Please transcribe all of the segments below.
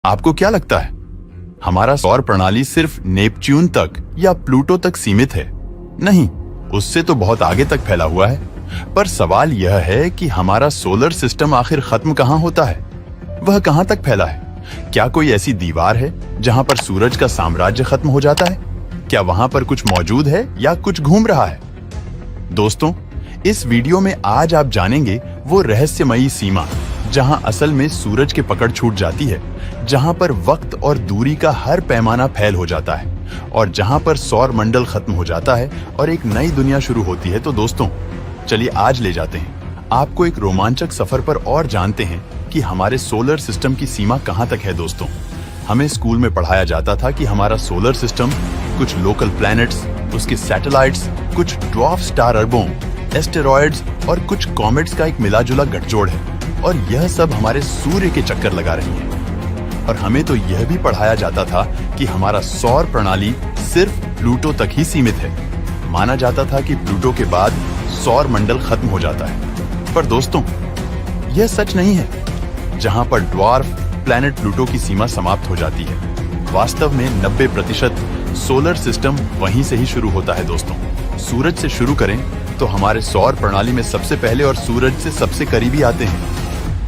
आपको क्या लगता है, हमारा सौर प्रणाली सिर्फ नेपच्यून तक या प्लूटो तक सीमित है? नहीं, उससे तो बहुत आगे तक फैला हुआ है। पर सवाल यह है कि हमारा सोलर सिस्टम आखिर खत्म कहां होता है? वह कहां तक फैला है? क्या कोई ऐसी दीवार है जहां पर सूरज का साम्राज्य खत्म हो जाता है? क्या वहां पर कुछ मौजूद है या कुछ घूम रहा है? दोस्तों, इस वीडियो में आज आप जानेंगे वो रहस्यमयी सीमा जहां असल में सूरज की पकड़ छूट जाती है, जहां पर वक्त और दूरी का हर पैमाना फैल हो जाता है और जहां पर सौर मंडल खत्म हो जाता है और एक नई दुनिया शुरू होती है। तो दोस्तों, चलिए आज ले जाते हैं आपको एक रोमांचक सफर पर और जानते हैं कि हमारे सोलर सिस्टम की सीमा कहां तक है। दोस्तों, हमें स्कूल में पढ़ाया जाता था कि हमारा सोलर सिस्टम कुछ लोकल प्लैनेट्स, उसके सैटेलाइट्स, कुछ ड्वार्फ स्टार अरबों, एस्टेरॉयड्स और कुछ कॉमेट्स का एक मिलाजुला गठजोड़ है और यह सब हमारे सूर्य के चक्कर लगा रही है। और हमें तो यह भी पढ़ाया जाता था कि हमारा सौर प्रणाली सिर्फ प्लूटो तक ही सीमित है। माना जाता था कि प्लूटो के बाद सौर मंडल खत्म हो जाता है। पर दोस्तों, यह सच नहीं है। जहां पर ड्वार्फ प्लैनेट प्लूटो की सीमा समाप्त हो जाती है, वास्तव में 90% सोलर सिस्टम वहीं से ही शुरू होता है। दोस्तों, सूरज से शुरू करें तो हमारे सौर प्रणाली में सबसे पहले और सूरज से सबसे करीबी आते हैं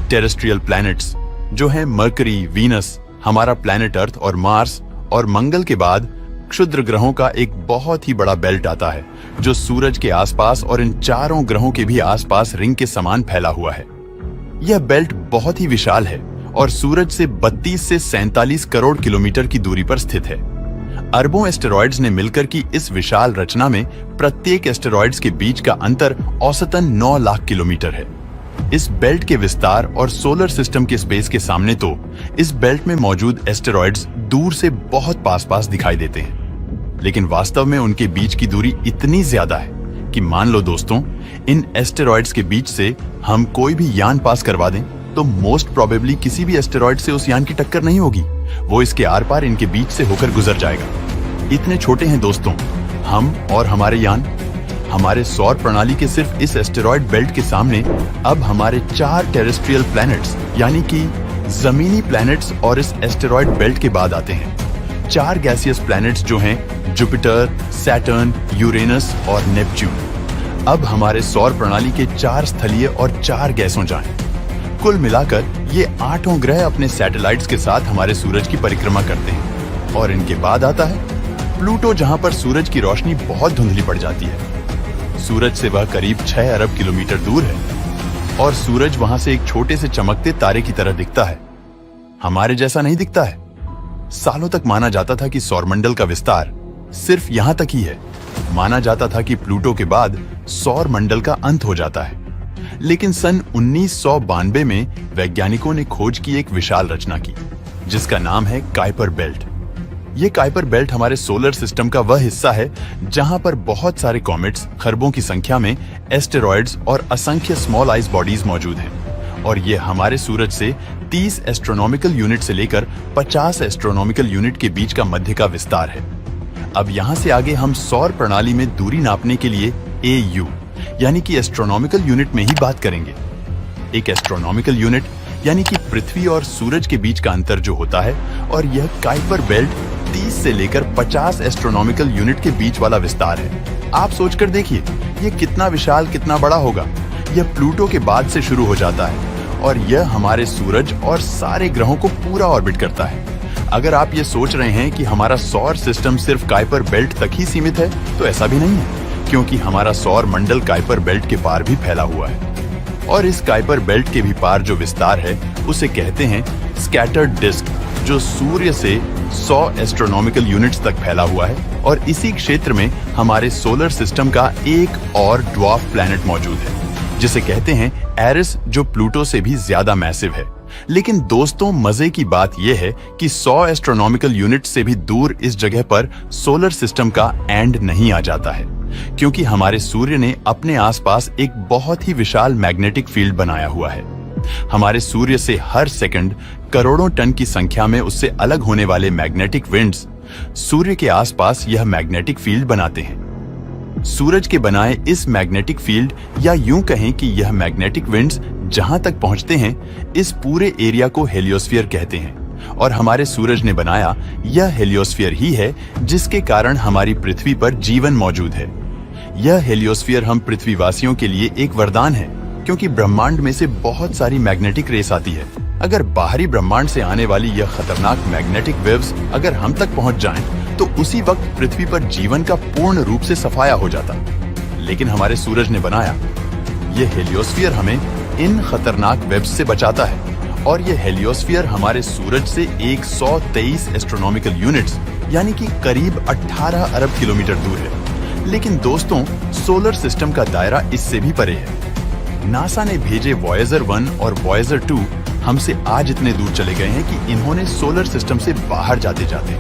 टेरेस्ट्रियल प्लैनेट्स, जो हैं मरकरी, वीनस, हमारा प्लैनेट अर्थ और मार्स। और मंगल के बाद क्षुद्र ग्रहों का एक बहुत ही बड़ा बेल्ट आता है जो सूरज के आसपास और इन चारों ग्रहों के भी आसपास रिंग के समान फैला हुआ है। यह बेल्ट बहुत ही विशाल है और सूरज से 32 से 47 करोड़ किलोमीटर की दूरी पर स्थित है। अरबों एस्टेरॉयड्स ने मिलकर की इस विशाल रचना में प्रत्येक एस्टेरॉयड्स के बीच का अंतर औसतन 9 लाख किलोमीटर है। इस बेल्ट के विस्तार और सोलर सिस्टम के स्पेस के सामने तो इस बेल्ट में मौजूद एस्टेरॉयड्स दूर से बहुत पास-पास दिखाई देते हैं, लेकिन वास्तव में उनके बीच की दूरी इतनी ज्यादा है कि मान लो दोस्तों, इन एस्टेरॉयड्स के बीच से हम कोई भी यान पास करवा दें तो मोस्ट प्रोबेबली किसी भी एस्टेरॉयड से उस यान की टक्कर नहीं होगी। वो इसके आर पार इनके बीच से होकर गुजर जाएगा। इतने छोटे हैं दोस्तों हम और हमारे यान। हमारे सौर प्रणाली के सिर्फ इस एस्टेरॉयड बेल्ट के सामने अब हमारे 4 टेरेस्ट्रियल प्लैनेट्स यानी कि जमीनी प्लैनेट्स और इस एस्टेरॉयड बेल्ट के बाद आते हैं 4 गैसियस प्लैनेट्स जो हैं जुपिटर, सैटर्न, यूरेनस और नेपच्यून। अब हमारे सौर प्रणाली के 4 स्थलीय और 4 गैसों जाएं। कुल मिलाकर ये 8 ग्रह अपने सैटेलाइट्स के साथ हमारे सूरज की परिक्रमा करते हैं। और इनके बाद आता है प्लूटो, जहां पर सूरज की रोशनी बहुत धुंधली पड़ जाती है। सूरज से वह करीब 6 अरब किलोमीटर दूर है और सूरज वहां से एक छोटे से चमकते तारे की तरह दिखता है। हमारे जैसा नहीं दिखता है। सालों तक माना जाता था कि सौरमंडल का विस्तार सिर्फ यहां तक ही है। माना जाता था कि प्लूटो के बाद सौर मंडल का अंत हो जाता है। लेकिन सन 1992 में वैज्ञानिकों ने खोज की एक विशाल रचना की जिसका नाम है काइपर बेल्ट। ये काइपर बेल्ट हमारे सोलर सिस्टम का वह हिस्सा है जहां पर बहुत सारे कॉमेट्स, खरबों की संख्या में, एस्टेरॉयड्स और असंख्य स्मॉल आइस बॉडीज मौजूद हैं। और ये हमारे सूरज से 30 एस्ट्रोनॉमिकल यूनिट से लेकर 50 एस्ट्रोनॉमिकल यूनिट के बीच का मध्य का विस्तार है। अब यहां से आगे हम सौर प्रणाली में दूरी नापने के लिए AU यानी कि एस्ट्रोनॉमिकल यूनिट में ही बात करेंगे। एक एस्ट्रोनॉमिकल यूनिट यानी कि पृथ्वी और सूरज के बीच का अंतर जो होता है, और यह काइपर बेल्ट 30 से लेकर 50 एस्ट्रोनॉमिकल यूनिट के बीच वाला विस्तार है। आप सोचकर देखिए ये कितना विशाल, कितना बड़ा होगा। यह प्लूटो के बाद से शुरू हो जाता है और यह हमारे सूरज और सारे ग्रहों को पूरा ऑर्बिट करता है। अगर आप ये सोच रहे हैं कि हमारा सौर सिस्टम सिर्फ काइपर बेल्ट तक ही सीमित है, तो ऐसा भी नहीं है, क्योंकि हमारा सौर मंडल काइपर बेल्ट के पार भी फैला हुआ है। और इस काइपर बेल्ट के भी पार जो विस्तार है उसे कहते हैं स्कैटर्ड डिस्क, जो सूर्य से 100 एस्ट्रोनॉमिकल यूनिट्स तक फैला हुआ है। और इसी क्षेत्र में हमारे सोलर सिस्टम का एक और ड्वार्फ प्लैनेट मौजूद है जिसे कहते हैं एरिस, जो प्लूटो से भी ज्यादा मैसिव है। लेकिन दोस्तों, मजे की बात यह है कि 100 एस्ट्रोनॉमिकल यूनिट से भी दूर इस जगह पर सोलर सिस्टम का एंड नहीं आ जाता है, क्योंकि हमारे सूर्य ने अपने आसपास एक बहुत ही विशाल मैग्नेटिक फील्ड बनाया हुआ है। हमारे सूर्य से हर सेकंड करोड़ों टन की संख्या में उससे अलग होने वाले मैग्नेटिक विंड्स सूर्य के आसपास यह मैग्नेटिक फील्ड बनाते हैं। सूरज के बनाए इस मैग्नेटिक फील्ड, या यूं कहें कि यह मैग्नेटिक विंड्स जहां तक पहुंचते हैं, इस पूरे एरिया को हेलियोस्फीयर कहते हैं, और हमारे सूरज ने बनाया यह हेलियोस्फीयर ही है जिसके कारण हमारी पृथ्वी पर जीवन मौजूद है। यह हेलियोस्फीयर हम पृथ्वीवासियों के लिए एक वरदान है, क्योंकि ब्रह्मांड में से बहुत सारी मैग्नेटिक रेस आती है। अगर बाहरी ब्रह्मांड से आने वाली यह खतरनाक मैग्नेटिक वेव्स अगर हम तक पहुंच जाएं, तो उसी वक्त पृथ्वी पर जीवन का पूर्ण रूप से सफाया हो जाता। लेकिन हमारे सूरज ने बनाया यह हेलियोस्फीयर हमें इन खतरनाक वेव्स से बचाता है, और यह हेलियोस्फीयर हमारे सूरज से 123 एस्ट्रोनॉमिकल यूनिट्स यानी कि करीब 18 अरब किलोमीटर दूर है। लेकिन दोस्तों, सोलर सिस्टम का दायरा इससे भी परे है। नासा ने भेजे वॉयेजर 1 और वॉयेजर 2 हमसे आज इतने दूर चले गए हैं कि इन्होंने सोलर सिस्टम से बाहर जाते जाते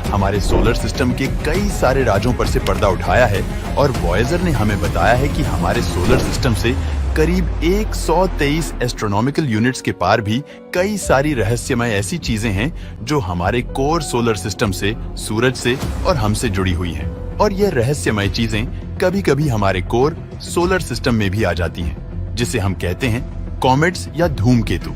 हमारे सोलर सिस्टम के कई सारे राज्यों पर से पर्दा उठाया है, और वॉयेजर ने हमें बताया है कि हमारे सोलर सिस्टम से करीब 123 एस्ट्रोनॉमिकल यूनिट्स के पार भी कई सारी रहस्यमय ऐसी चीजें हैं जो हमारे कोर सोलर सिस्टम से, सूरज से और हमसे जुड़ी हुई हैं। और ये रहस्यमय चीजें कभी-कभी हमारे कोर सोलर सिस्टम में भी आ जाती हैं, जिसे हम कहते हैं कॉमेट्स या धूमकेतु।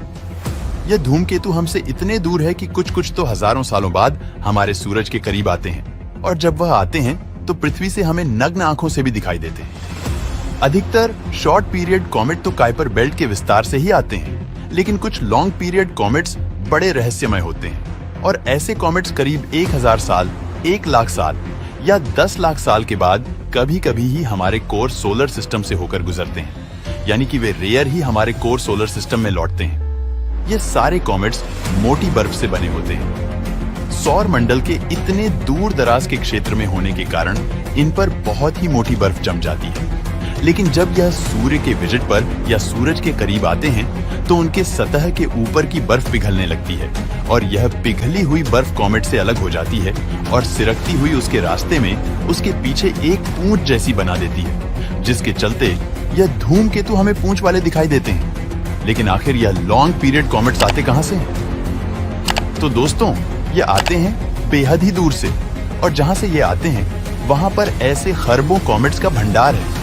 यह धूमकेतु हमसे इतने दूर है कि कुछ तो हजारों सालों बाद हमारे सूरज के करीब आते हैं, और जब वह आते हैं तो पृथ्वी से हमें नग्न आंखों से भी दिखाई देते हैं। अधिकतर शॉर्ट पीरियड कॉमेट तो काइपर बेल्ट के विस्तार से ही आते हैं, लेकिन कुछ लॉन्ग पीरियड कॉमेट्स बड़े रहस्यमय होते हैं, और ऐसे कॉमेट्स करीब 1000 साल, 1 लाख साल या 10 लाख साल के बाद कभी-कभी ही हमारे कोर सोलर सिस्टम से होकर गुजरते हैं, यानी कि वे रेयर ही हमारे कोर सोलर सिस्टम में लौटते हैं। ये सारे कॉमेट्स मोटी बर्फ से बने होते हैं। सौर मंडल के इतने दूर दराज के क्षेत्र में होने के कारण इन पर बहुत ही मोटी बर्फ जम जाती है, लेकिन जब यह सूर्य के विजिट पर या सूरज के करीब आते हैं तो उनके सतह के ऊपर की बर्फ पिघलने लगती है, और यह पिघली हुई बर्फ कॉमेट से अलग हो जाती है और सिरकती हुई उसके रास्ते में उसके पीछे एक पूंछ जैसी बना देती है, जिसके चलते यह धूमकेतु हमें पूंछ वाले दिखाई देते हैं। लेकिन आखिर यह लॉन्ग पीरियड कॉमेट्स आते कहां से हैं? तो दोस्तों, ये आते हैं बेहद ही दूर से, और जहां से ये आते हैं वहां पर ऐसे खरबों कॉमेट्स का भंडार है।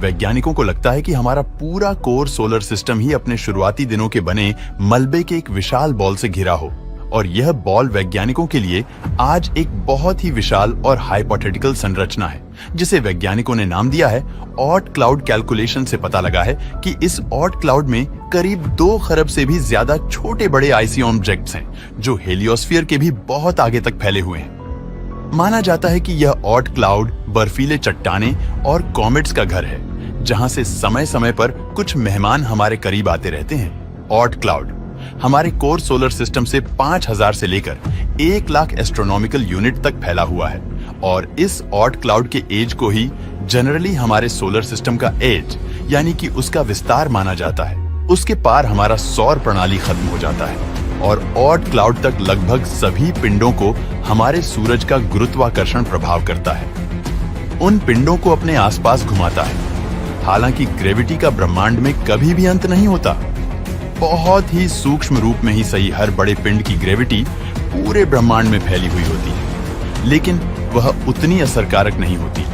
वैज्ञानिकों को लगता है कि हमारा पूरा कोर सोलर सिस्टम ही अपने शुरुआती दिनों के बने मलबे के एक विशाल बॉल से घिरा हो, और यह बॉल वैज्ञानिकों के लिए आज एक बहुत ही विशाल और हाइपोथेटिकल संरचना है, जिसे वैज्ञानिकों ने नाम दिया है ऑट क्लाउड। कैलकुलेशन से पता लगा है कि इस ऑट क्लाउड में करीब 2 खरब से भी ज्यादा छोटे बड़े आइसी ऑब्जेक्ट्स हैं, जो हेलियोस्फीयर के भी बहुत आगे तक फैले हुए हैं। माना जाता है कि यह ऑट क्लाउड बर्फीले चट्टाने और कॉमेट्स का घर है, जहां से समय समय पर कुछ मेहमान हमारे करीब आते रहते हैं। ऑट क्लाउड हमारे कोर सोलर सिस्टम से 5000 से लेकर 1 लाख एस्ट्रोनॉमिकल यूनिट तक फैला हुआ है, और इस ऑट क्लाउड के एज को ही जनरली हमारे सोलर सिस्टम का एज यानी कि उसका विस्तार माना जाता है। उसके पार हमारा सौर प्रणाली खत्म हो जाता है, और ऑट क्लाउड तक लगभग सभी पिंडों को हमारे सूरज का गुरुत्वाकर्षण प्रभाव करता है, उन पिंडों को अपने आसपास घुमाता है। हालांकि ग्रेविटी का ब्रह्मांड में कभी भी अंत नहीं होता। बहुत ही सूक्ष्म रूप में ही सही हर बड़े पिंड की ग्रेविटी पूरे ब्रह्मांड में फैली हुई होती है, लेकिन वह उतनी असरकारक नहीं होती,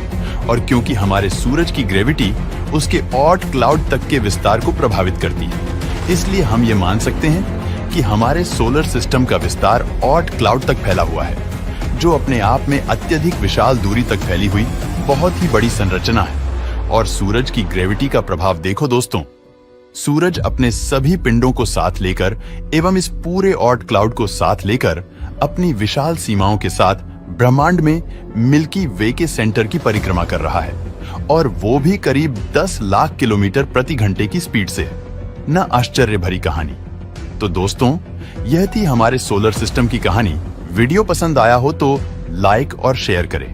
और क्योंकि हमारे सूरज की ग्रेविटी उसके ऑट क्लाउड तक के विस्तार को प्रभावित करती है, इसलिए हम ये मान सकते हैं कि हमारे सोलर सिस्टम का विस्तार ऑट क्लाउड तक फैला हुआ है, जो अपने आप में अत्यधिक विशाल दूरी तक फैली हुई बहुत ही बड़ी संरचना है। और सूरज की ग्रेविटी का प्रभाव देखो दोस्तों, सूरज अपने सभी पिंडों को साथ लेकर एवं इस पूरे ऑट क्लाउड को साथ लेकर अपनी विशाल सीमाओं के साथ ब्रह्मांड में मिल्की वे के सेंटर की परिक्रमा कर रहा है, और वो भी करीब 10 लाख किलोमीटर प्रति घंटे की स्पीड से। न आश्चर्य भरी कहानी। तो दोस्तों, यह थी हमारे सोलर सिस्टम की कहानी। वीडियो पसंद आया हो तो लाइक और शेयर करें।